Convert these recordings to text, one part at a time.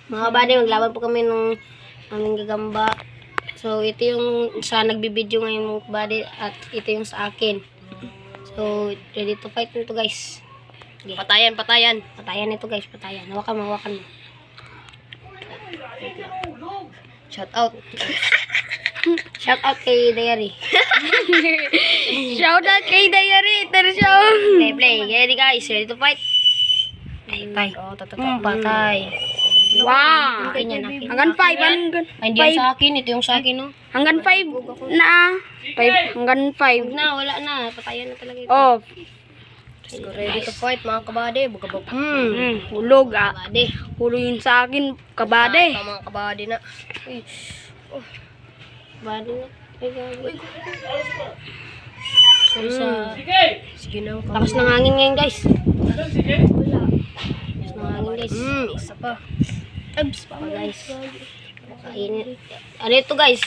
Mga kabady, maglaban po kami nung aming gagamba. So, ito yung sa nagbibideo ngayon mga kabady at ito yung sa akin. So, ready to fight nito guys. Okay. Patayan. Patayan ito guys, patayan. Hawakan mo. Shout out. Shout out kay Diary. Shout out kay Diary. Tersyo. Play. Ready guys, ready to fight. Patay. Patay. Wow. Hanggang 5. Ay, hindi yan sa akin. Ito yung sa akin, no? Hanggang 5 na. 5. Hanggang 5. Na, wala na. Patayan na talaga ito. Oh. Ready to fight, mga kabady. Bugabog. Hulog ah. Kabady. Hulog yun sa akin, kabade. Mga kabady na. Uy. Oh. Kabady na. Ay, gabi. Sorry sa... Sige na. Lakas ng hangin ngayon, guys. Lakas ng hangin, guys. Isa pa. Abs pa, guys. Kainit. Ano ito, guys?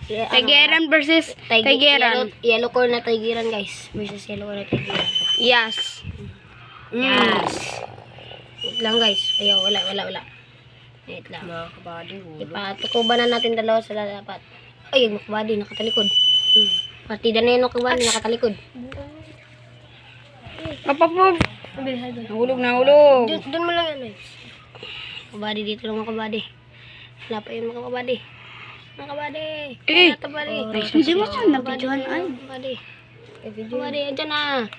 Tigeran versus Tigeran. Yellow corn na Tigeran, guys. Versus yellow corn na Tigeran. Yes. Yes. Wait lang, guys. Ayaw, wala. Wait lang. Mga kabady. Ipatukuban na natin dalawa sa dapat. Ay, yung makabady, nakatalikod. Partida na yun, makabady, nakatalikod. Kapapog. Nahulog. Doon mo lang yan, guys. Makabady, dito lang makabady. Wala pa yun, makabady. Makabady. Makabady. Hindi mo siya nabidyohan ay. Makabady. Makabady, andyan na.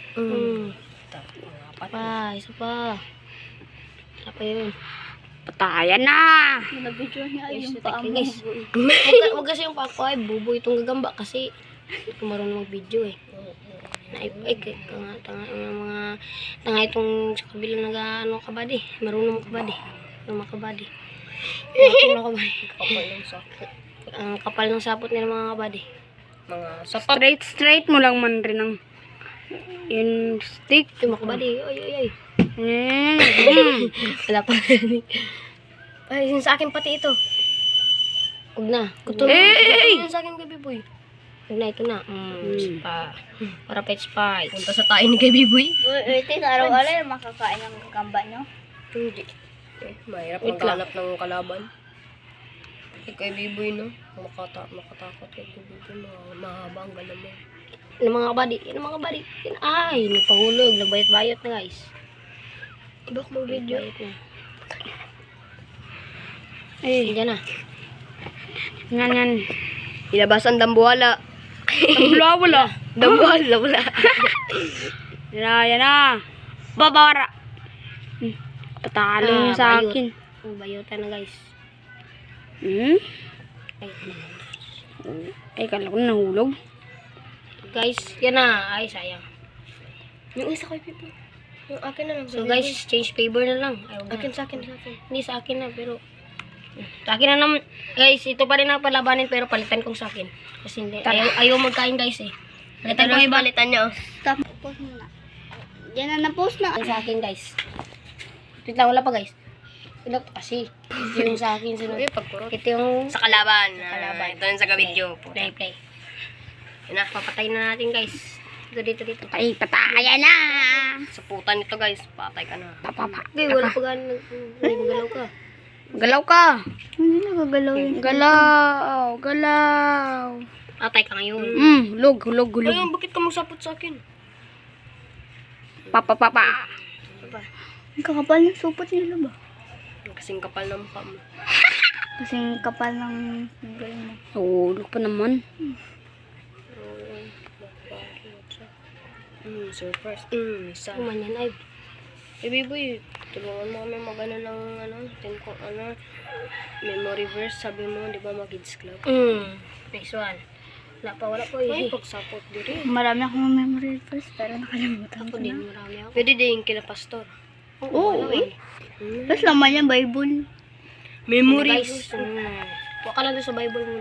Isa pa. Wala pa yun. Patayan na. Nabidyohan niya yung paa mo. Huwag kasi yung paa ko ay bubo itong gagamba kasi hindi ko marunong mag-video eh. Tanga itong sa kabila nag-ano kabady. Marunong makabady. Makabady. Ang kapal ng sapot nila mga kabady. Straight mo lang man rin ang yung stick. Ito makabady. Ay. Wala pa. Ay, yun sa akin pati ito. Huwag na. Yun sa akin kay Biboy. Huwag na, ito na. Para pets fight. Punta sa tayo ni kay Biboy. Ito, araw-araw yung makakain ng gamba nyo. Hindi. Mahirap maghanap ng kalaban. Kay Biboy, no? Makatakot kay Biboy. Mahaba ang galam mo. Yan mga kabady. Ay, nagpahulog. Nagbayot-bayot na, guys. Iba ko mag-video. Ay, dyan na. Nganan. Ilabasan dambuhala. Wala. Dambuhala. Yan na. Babara. Patalo niya sa akin. Bayutan na, guys. Ay, kala ko nahulog. Guys, yan na. Ay, sayang. Yung isa kay Pipo. Yung akin na lang. So guys, change favor na lang. Akin sa akin. Hindi sa akin na, pero... Sa akin na naman. Guys, ito pa rin ang palabanin, pero palitan kong sa akin. Kasi hindi. Ayaw magkain, guys eh. Palitan ko yung balitan niya, oh. Stop. Post mo na. Yan na na-post na. Sa akin, guys. Wait lang, wala pa, guys. Ito kasi. Ito yung sa akin. Ito yung... Sa kalaban. Kalaban. Ito yung sa video. Play. Yan na, papatay na natin, guys. Dito. Ay, patayan na. Sa putan nito, guys. Patay ka na. Papapa. Okay, wala pa gano'n. Nagagalaw ka. Galaw ka. Hindi nagagalaw yun. Galaw. Patay ka ngayon. Hulog. Ayun, bakit ka magsapot sa akin? Papa. Ang kakapal ng supot nila ba? Kasing kapal ng mukha mo. Kasing kapal ng galing mo. Hulog pa naman. Surprise. Isa. Kumanyan ay. Biboy, tulungan mo kami mag-ano ng memory verse, sabi mo, di ba mag-kids club? Next one. Wala pa eh. Ay, pagsapot dito. Marami akong memory first, pero nakalimutan Ako ko din, na. marami ako. Pwede din kila pastor. Oo, eh. Tapos laman yan, Bible. Memory verse. Huwag ka lang doon sa Bible mo.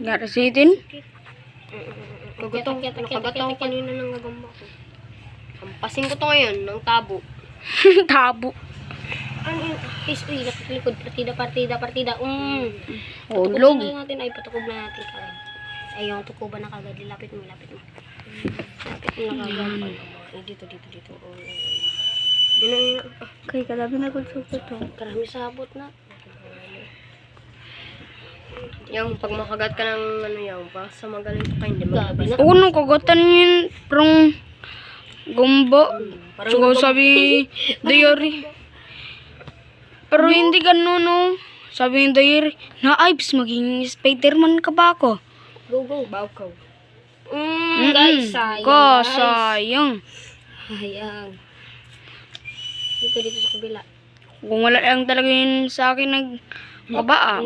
Garasitin. Kagatong kanina ng gagamba ko. Kampasin ko to ngayon ng tabo. Tabo. Ano yun? Likod. Partida. Hulog. Tukuban na natin. Ay, patukog na natin kagad. Ay, yung tukuban na kagad. Lapit mo. Lapit mo na kagad. Dito. Oh. Yun. Kay kalabi na kung supot to. Karami sabot na. Yung pag makagat ka ng ano yung pa sa magaling ka hindi maglabas. Oo, nung kagatan yun, parang gumbo. Sugaw sabi diary. Pero hindi ganun, no. Sabi yung diary, na Ives, maging Spider-Man ka ba ako? Go. Bawkaw. Guys, sayang. Sayang. Sayang. Dito sa kabila. Kung wala lang talaga yun sa akin nagbaba.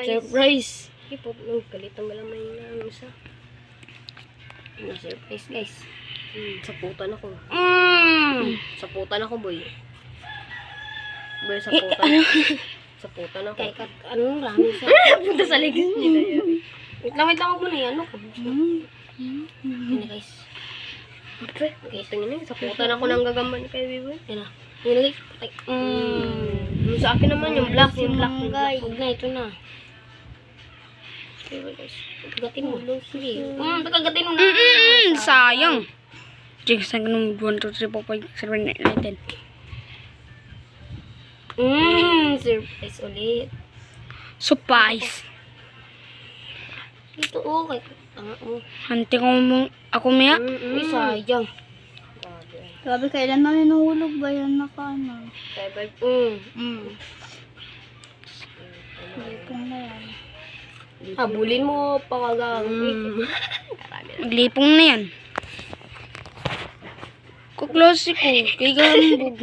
Surprise. Ipot nung kalitang galamay na isa. Surprise, guys. Saputan ako. Saputan ako, boy. Boy, saputan. Saputan ako. Kaya anong rami sa... Punta sa legs niya. Wait lang ako muna yan. Ano ka? Yan na, guys. Guys, tingin na. Saputan ako ng gagaman kay Biboy. Yan na. Yan na, guys. Yung sa akin naman, yung black. Yung black, guys. Huwag na, ito na. Sige, guys. Pagkagatin mo. Sige. Pagkagatin mo na. Sayang. Jig, saan ka nung 1, 2, 3, 4, 5, 6, 7, 8, 9, 10. Surprise ulit. Surprise. Dito, kay Hanti ko mo, ako maya. Sayang. Grabe, kailan namin nahulog ba yan na kanan? Hindi ko na yan. Habulin mo, pakagang. Maglipong na yan. Kuklose ko, kay gambog.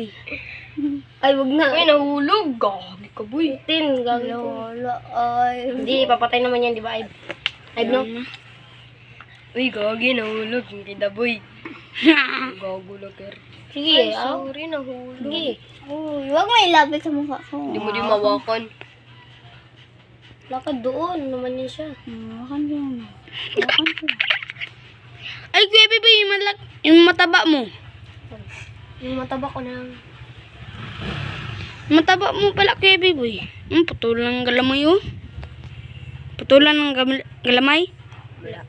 Ay, wag na. Ay, nahulog. Gagi ka, boy. Gagi ko. Lola, ay. Hindi, papatay naman yan, di ba, Ibe? Ibe, no? Uy, gagi, nahulog. Hindi da, boy. Gago, lager. Sige, sorry, nahulog. Sige. Uy, huwag mo ilapit sa mukha ko. Hindi mo di mawakan. Lakad doon, naman yun siya. Makan yan. Makan ko. Ay, kuya Bibi, yung mataba mo. Yung mataba ko na. Mataba mo pala, kuya Bibi. Putulan ng galamay, oh. Putulan ng galamay. Wala.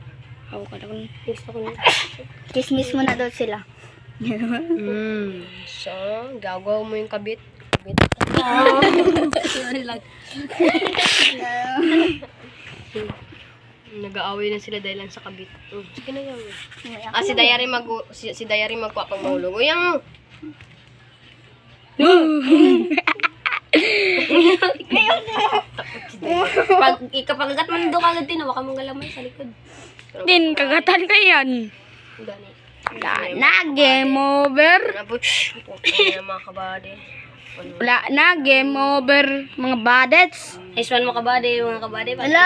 Ako ka lang. Gusto ko na. Kismis mo na daw sila. So, gagawa mo yung kabit. Sorry lang. Nag-aaway na sila dahil lang sa kabit. Sige na yan. Si Diary magkuha pag mahulog. Uy, yan. Pag ikapagagat mo doon kagad din, waka mong galamay sa likod. Din, kagatan ka yan. Gani. Wala na, game over. Mga kabady. Wala na, game over. Mga badets. Nice one mga kabady. Wala!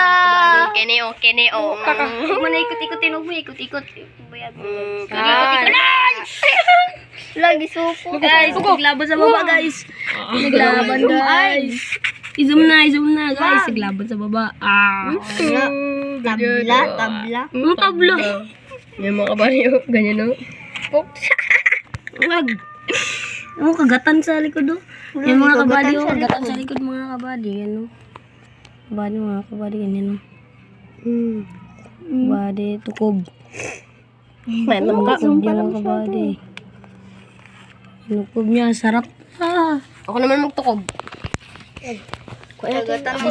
Kene o. Huwag mo na ikot-ikotin, huwag mo ikot-ikot. Bayag mo. Lagi supo. Guys, naglaban sa baba, guys. Naglaban, guys. I-zoom na, guys. Naglaban sa baba. Tabla. Tabla. Yung mga kabady, ganyan, no? Wag. Kagatan sa likod, oh. Yung mga kabady, kagatan sa likod, mga kabady. Yan, no? Mga kabady, ganyan, no? Kabady, tukob. May tukob niya, mga kabady. Tukob niya, sarap. Ako naman magtukob. Kagatan mo.